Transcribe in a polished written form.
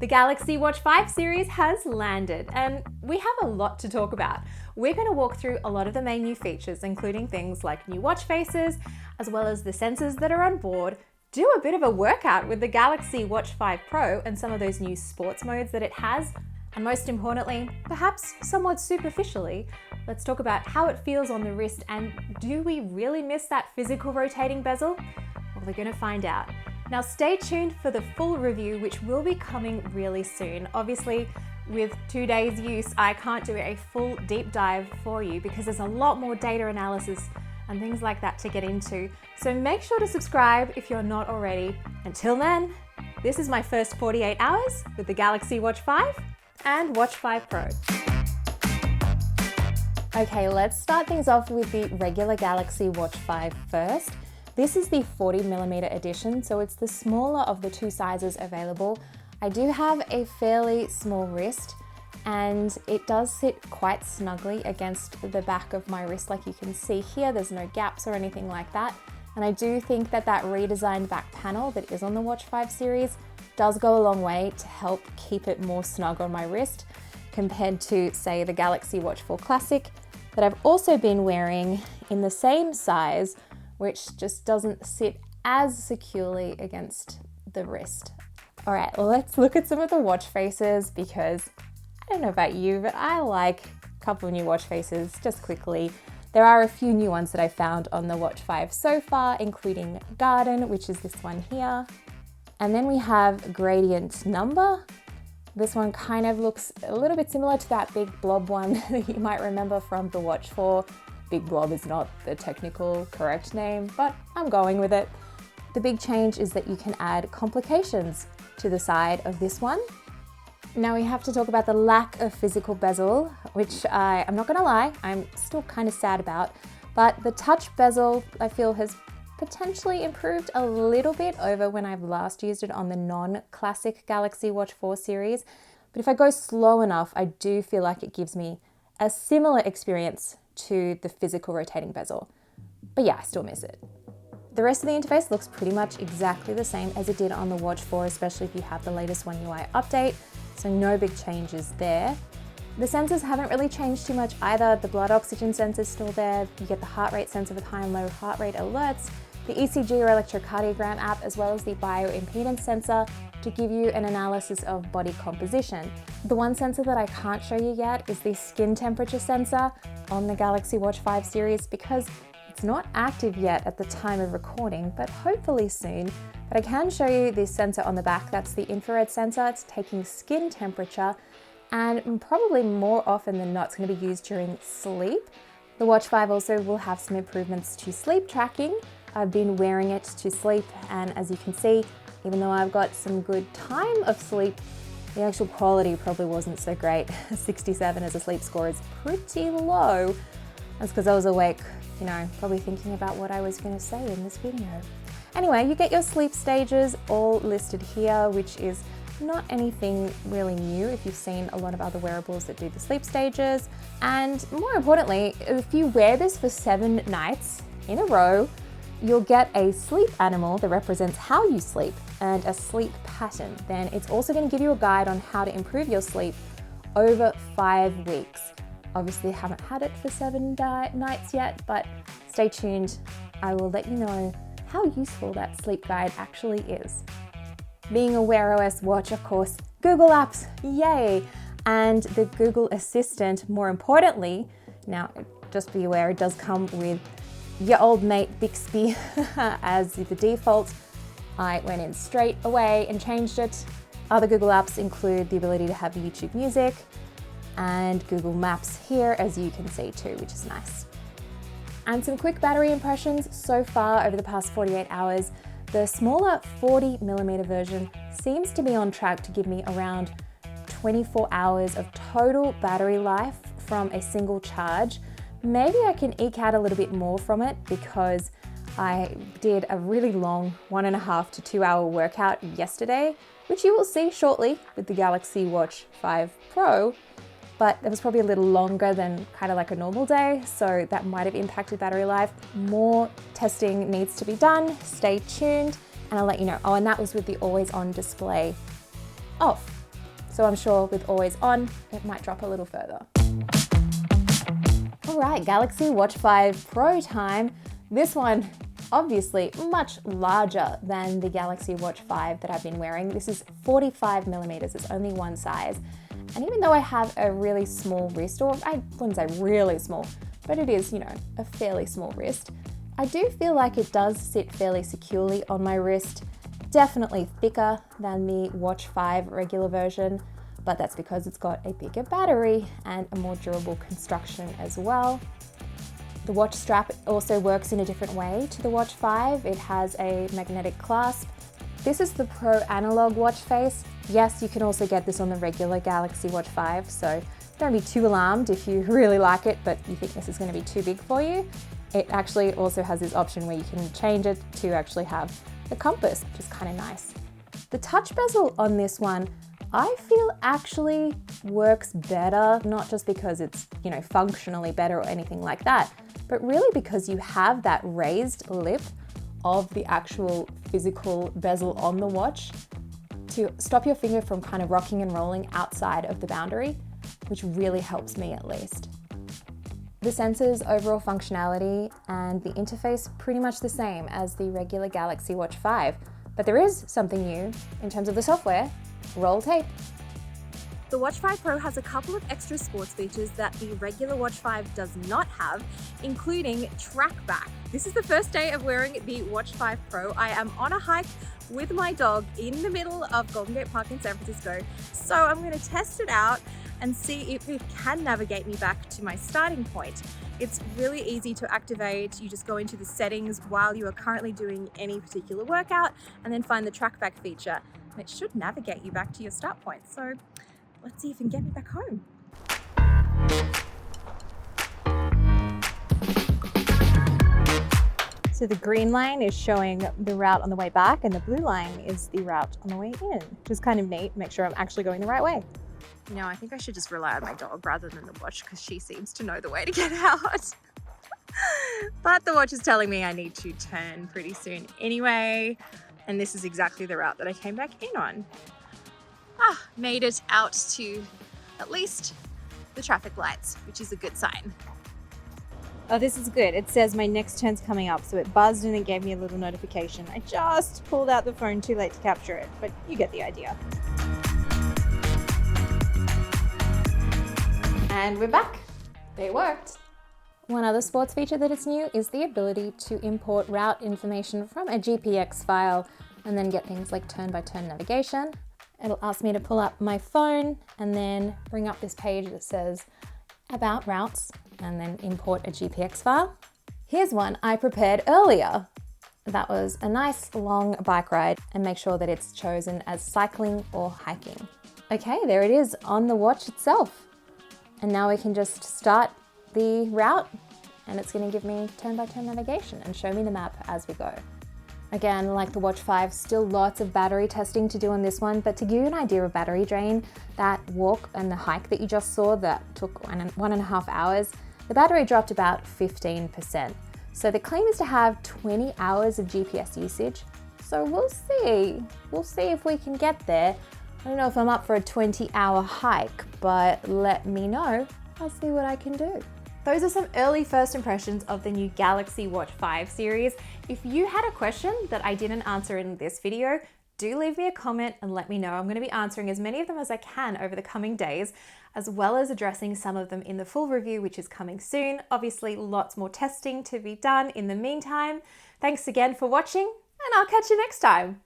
The Galaxy Watch 5 series has landed, and we have a lot to talk about. We're going to walk through a lot of the main new features, including things like new watch faces, as well as the sensors that are on board, do a bit of a workout with the Galaxy Watch 5 Pro and some of those new sports modes that it has, and most importantly, perhaps somewhat superficially, let's talk about how it feels on the wrist and do we really miss that physical rotating bezel? Well, we're going to find out. Now stay tuned for the full review, which will be coming really soon. Obviously, with 2 days use, I can't do a full deep dive for you because there's a lot more data analysis and things like that to get into. So make sure to subscribe if you're not already. Until then, this is my first 48 hours with the Galaxy Watch 5 and Watch 5 Pro. Okay, let's start things off with the regular Galaxy Watch 5 first. This is the 40mm edition, so it's the smaller of the two sizes available. I do have a fairly small wrist and it does sit quite snugly against the back of my wrist like you can see here. There's no gaps or anything like that. And I do think that that redesigned back panel that is on the Watch 5 series does go a long way to help keep it more snug on my wrist compared to, say, the Galaxy Watch 4 Classic that I've also been wearing in the same size, which just doesn't sit as securely against the wrist. All right, let's look at some of the watch faces because I don't know about you, but I like a couple of new watch faces just quickly. There are a few new ones that I found on the Watch 5 so far, including Garden, which is this one here. And then we have Gradient Number. This one kind of looks a little bit similar to that big blob one that you might remember from the Watch 4. Big blob is not the technical correct name, but I'm going with it. The big change is that you can add complications to the side of this one. Now we have to talk about the lack of physical bezel, which I'm not gonna lie, I'm still kind of sad about, but the touch bezel I feel has potentially improved a little bit over when I've last used it on the non-classic Galaxy Watch 4 series. But if I go slow enough, I do feel like it gives me a similar experience to the physical rotating bezel. But yeah, I still miss it. The rest of the interface looks pretty much exactly the same as it did on the Watch 4, especially if you have the latest One UI update, so no big changes there. The sensors haven't really changed too much either. The blood oxygen sensor is still there. You get the heart rate sensor with high and low heart rate alerts, the ECG or electrocardiogram app, as well as the bioimpedance sensor to give you an analysis of body composition. The one sensor that I can't show you yet is the skin temperature sensor on the Galaxy Watch 5 series because it's not active yet at the time of recording, but hopefully soon. But I can show you this sensor on the back. That's the infrared sensor. It's taking skin temperature and probably more often than not, it's going to be used during sleep. The Watch 5 also will have some improvements to sleep tracking. I've been wearing it to sleep, and as you can see, even though I've got some good time of sleep, the actual quality probably wasn't so great. 67 as a sleep score is pretty low. That's because I was awake, probably thinking about what I was going to say in this video. Anyway, you get your sleep stages all listed here, which is not anything really new if you've seen a lot of other wearables that do the sleep stages. And more importantly, if you wear this for 7 nights in a row, you'll get a sleep animal that represents how you sleep and a sleep pattern. Then it's also going to give you a guide on how to improve your sleep over 5 weeks. Obviously, I haven't had it for 7 nights yet, but stay tuned. I will let you know how useful that sleep guide actually is. Being a Wear OS watch, of course, Google Apps, yay! And the Google Assistant, more importantly. Now, just be aware, it does come with your old mate Bixby as the default. I went in straight away and changed it. Other Google apps include the ability to have YouTube Music and Google Maps here, as you can see too, which is nice. And some quick battery impressions so far over the past 48 hours. The smaller 40mm version seems to be on track to give me around 24 hours of total battery life from a single charge. Maybe I can eke out a little bit more from it because I did a really long 1.5 to 2 hour workout yesterday, which you will see shortly with the Galaxy Watch 5 Pro, but it was probably a little longer than kind of like a normal day, so that might have impacted battery life. More testing needs to be done. Stay tuned and I'll let you know. Oh, and that was with the always on display off. So I'm sure with always on, it might drop a little further. All right, Galaxy Watch 5 Pro time. This one, obviously much larger than the Galaxy Watch 5 that I've been wearing. This is 45 millimeters, it's only one size. And even though I have a really small wrist, or I wouldn't say really small, but it is, a fairly small wrist, I do feel like it does sit fairly securely on my wrist. Definitely thicker than the Watch 5 regular version, but that's because it's got a bigger battery and a more durable construction as well. The watch strap also works in a different way to the Watch 5. It has a magnetic clasp. This is the Pro Analog watch face. Yes, you can also get this on the regular Galaxy Watch 5, so don't be too alarmed if you really like it, but you think this is going to be too big for you. It actually also has this option where you can change it to actually have the compass, which is kind of nice. The touch bezel on this one, I feel actually works better, not just because it's, functionally better or anything like that, but really because you have that raised lip of the actual physical bezel on the watch to stop your finger from kind of rocking and rolling outside of the boundary, which really helps me at least. The sensor's overall functionality and the interface pretty much the same as the regular Galaxy Watch 5, but there is something new in terms of the software: roll tape. The Watch 5 Pro has a couple of extra sports features that the regular Watch 5 does not have, including TrackBack. This is the first day of wearing the Watch 5 Pro. I am on a hike with my dog in the middle of Golden Gate Park in San Francisco, so I'm going to test it out and see if it can navigate me back to my starting point. It's really easy to activate. You just go into the settings while you are currently doing any particular workout and then find the TrackBack feature, and it should navigate you back to your start point. So let's see if it can get me back home. So the green line is showing the route on the way back and the blue line is the route on the way in, which is kind of neat. Make sure I'm actually going the right way. I think I should just rely on my dog rather than the watch because she seems to know the way to get out. But the watch is telling me I need to turn pretty soon anyway. And this is exactly the route that I came back in on. Made it out to at least the traffic lights, which is a good sign. Oh, this is good. It says my next turn's coming up, so it buzzed and it gave me a little notification. I just pulled out the phone too late to capture it, but you get the idea. And we're back. It worked. One other sports feature that is new is the ability to import route information from a GPX file and then get things like turn-by-turn navigation. It'll ask me to pull up my phone and then bring up this page that says about routes and then import a GPX file. Here's one I prepared earlier. That was a nice long bike ride, and make sure that it's chosen as cycling or hiking. Okay, there it is on the watch itself. And now we can just start the route and it's going to give me turn-by-turn navigation and show me the map as we go. Again, like the Watch 5, still lots of battery testing to do on this one, but to give you an idea of battery drain, that walk and the hike that you just saw that took 1.5 hours, the battery dropped about 15%. So the claim is to have 20 hours of GPS usage. So we'll see. We'll see if we can get there. I don't know if I'm up for a 20-hour hike, but let me know. I'll see what I can do. Those are some early first impressions of the new Galaxy Watch 5 series. If you had a question that I didn't answer in this video, do leave me a comment and let me know. I'm going to be answering as many of them as I can over the coming days, as well as addressing some of them in the full review, which is coming soon. Obviously, lots more testing to be done in the meantime. Thanks again for watching, and I'll catch you next time.